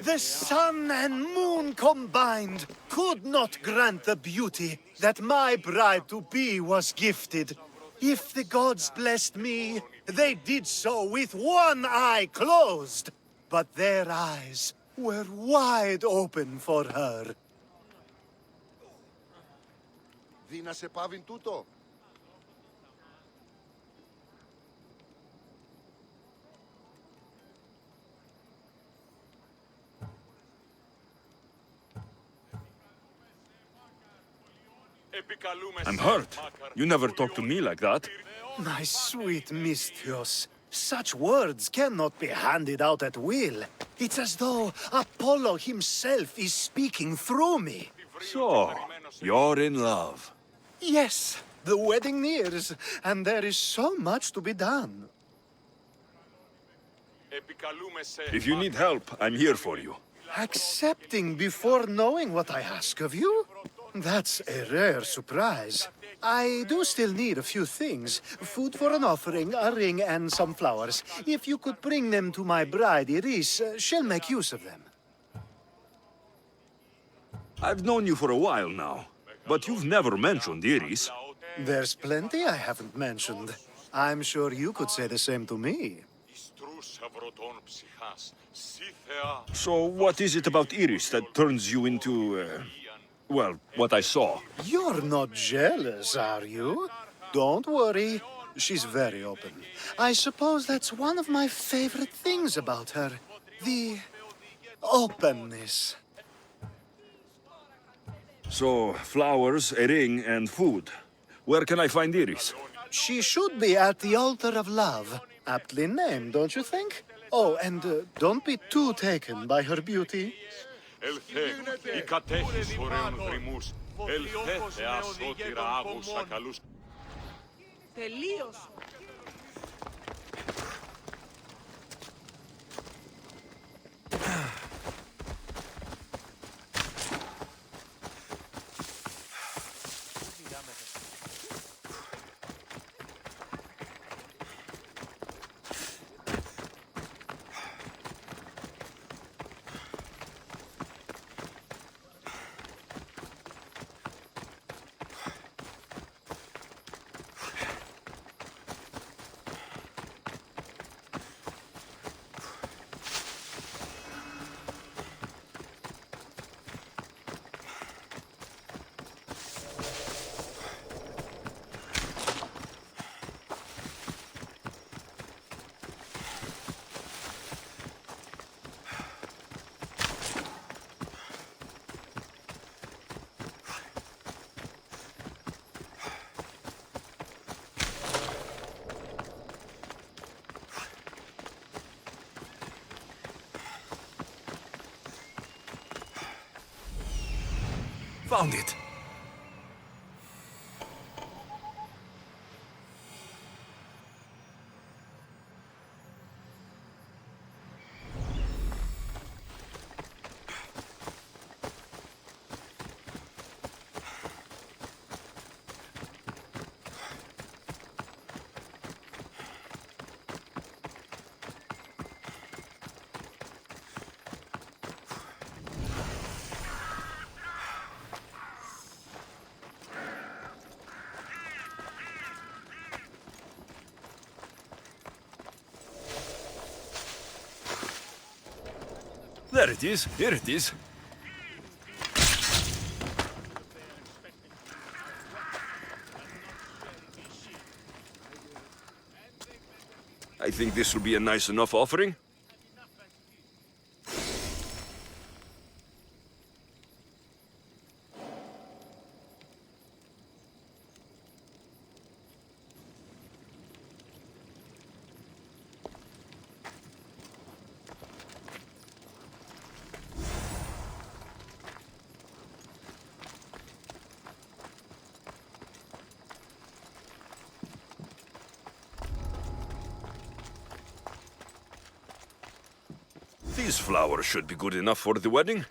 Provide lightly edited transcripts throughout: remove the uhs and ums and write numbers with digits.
The sun and moon combined could not grant the beauty that my bride-to-be was gifted. If the gods blessed me, they did so with one eye closed. But their eyes were wide open for her. Δει να σε πάβει τούτο. I'm hurt. You never talk to me like that. My sweet Misthios, such words cannot be handed out at will. It's as though Apollo himself is speaking through me. So, you're in love. Yes, the wedding nears, and there is so much to be done. If you need help, I'm here for you. Accepting before knowing what I ask of you? That's a rare surprise. I do still need a few things. Food for an offering, a ring, and some flowers. If you could bring them to my bride, Iris, she'll make use of them. I've known you for a while now, but you've never mentioned Iris. There's plenty I haven't mentioned. I'm sure you could say the same to me. So what is it about Iris that turns you into, well, what I saw? You're not jealous, are you? Don't worry. She's very open. I suppose that's one of my favorite things about her. The openness. So, flowers, a ring, and food. Where can I find Iris? She should be at the altar of love. Aptly named, don't you think? Oh, and don't be too taken by her beauty. Found it. There it is. Here it is. I think this will be a nice enough offering. These flowers should be good enough for the wedding.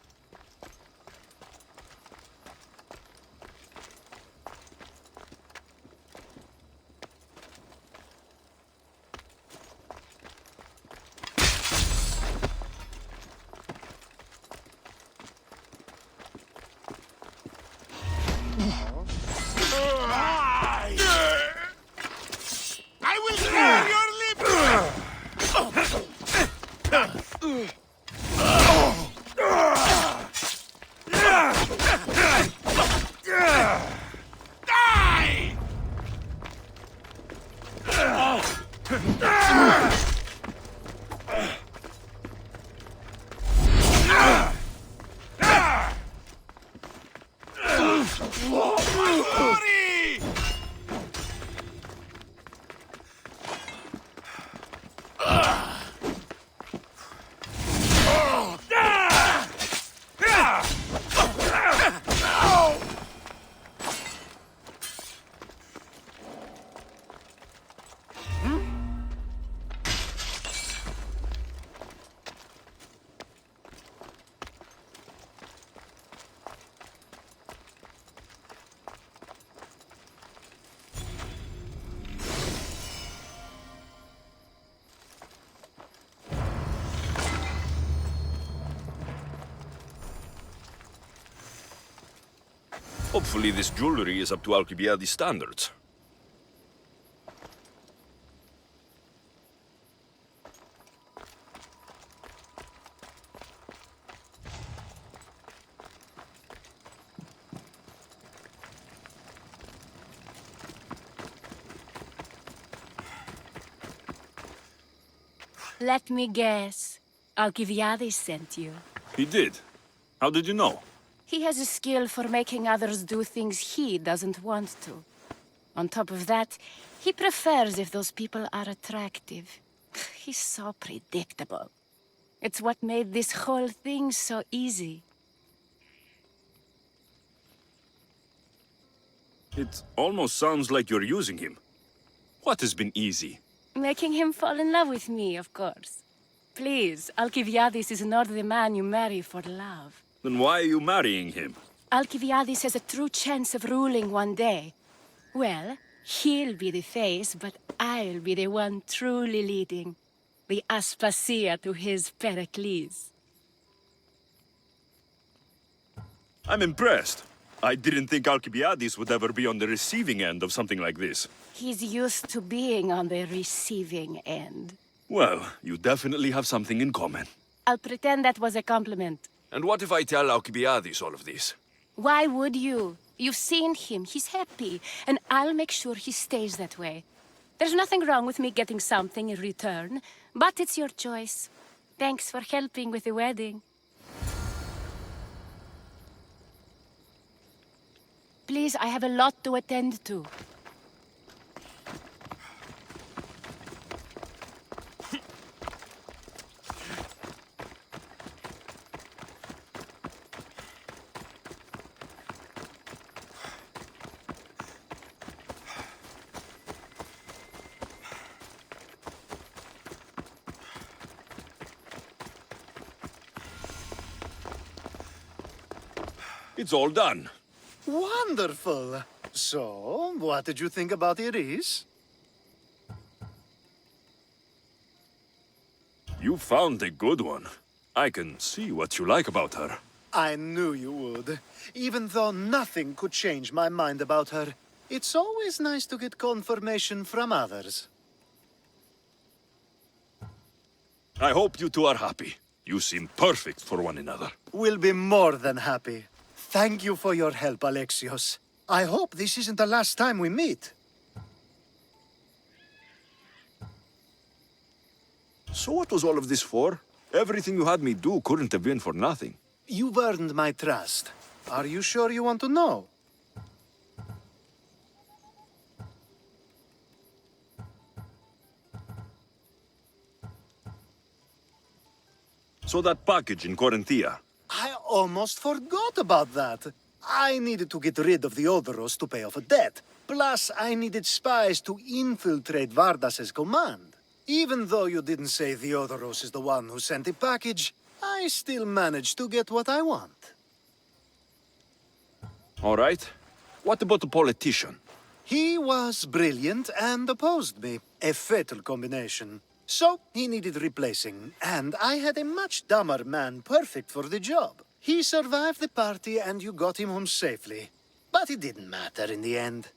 I will tear your lips! Die! My glory! Hopefully this jewelry is up to Alcibíades standards. Let me guess. Alcibíades sent you. He did. How did you know? He has a skill for making others do things he doesn't want to. On top of that, he prefers if those people are attractive. He's so predictable. It's what made this whole thing so easy. It almost sounds like you're using him. What has been easy? Making him fall in love with me, of course. Please, Alcibíades is not the man you marry for love. Then why are you marrying him? Alcibíades has a true chance of ruling one day. Well, he'll be the face, but I'll be the one truly leading. The Aspasia to his Pericles. I'm impressed. I didn't think Alcibíades would ever be on the receiving end of something like this. He's used to being on the receiving end. Well, you definitely have something in common. I'll pretend that was a compliment. And what if I tell Alcibíades all of this? Why would you? You've seen him, he's happy, and I'll make sure he stays that way. There's nothing wrong with me getting something in return, but it's your choice. Thanks for helping with the wedding. Please, I have a lot to attend to. It's all done. Wonderful. So, what did you think about Iris? You found a good one. I can see what you like about her. I knew you would. Even though nothing could change my mind about her, it's always nice to get confirmation from others. I hope you two are happy. You seem perfect for one another. We'll be more than happy. Thank you for your help, Alexios. I hope this isn't the last time we meet. So what was all of this for? Everything you had me do couldn't have been for nothing. You've earned my trust. Are you sure you want to know? So that package in Corinthia. I almost forgot about that. I needed to get rid of the Odoros to pay off a debt. Plus, I needed spies to infiltrate Vardas's command. Even though you didn't say Theodoros is the one who sent the package, I still managed to get what I want. All right. What about the politician? He was brilliant and opposed me. A fatal combination. So, he needed replacing, and I had a much dumber man perfect for the job. He survived the party and you got him home safely. but it didn't matter in the end.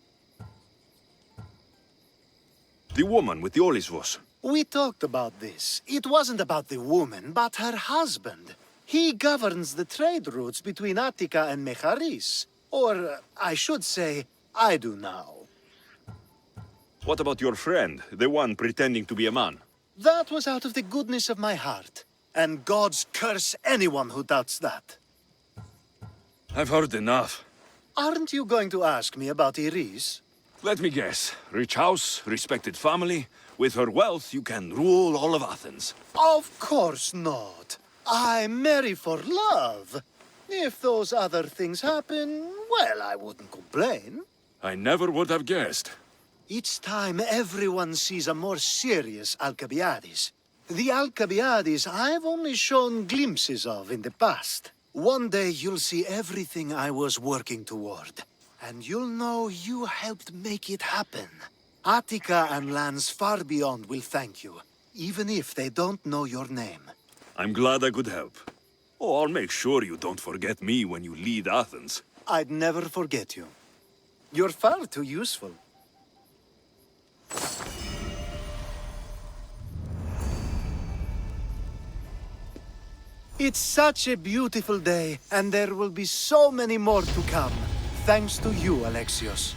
The woman with the olivos. We talked about this. It wasn't about the woman, but her husband. He governs the trade routes between Attica and Mecharis. Or, I should say, I do now. What about your friend, the one pretending to be a man? That was out of the goodness of my heart. And gods curse anyone who doubts that. I've heard enough. Aren't you going to ask me about Iris? Let me guess. Rich house, respected family. With her wealth, you can rule all of Athens. Of course not. I marry for love. If those other things happen, well, I wouldn't complain. I never would have guessed. Each time everyone sees a more serious Alcibíades. The Alcibíades I've only shown glimpses of in the past. One day you'll see everything I was working toward. And you'll know you helped make it happen. Attica and lands far beyond will thank you, even if they don't know your name. I'm glad I could help. Oh, I'll make sure you don't forget me when you lead Athens. I'd never forget you. You're far too useful. It's such a beautiful day, and there will be so many more to come. Thanks to you, Alexios.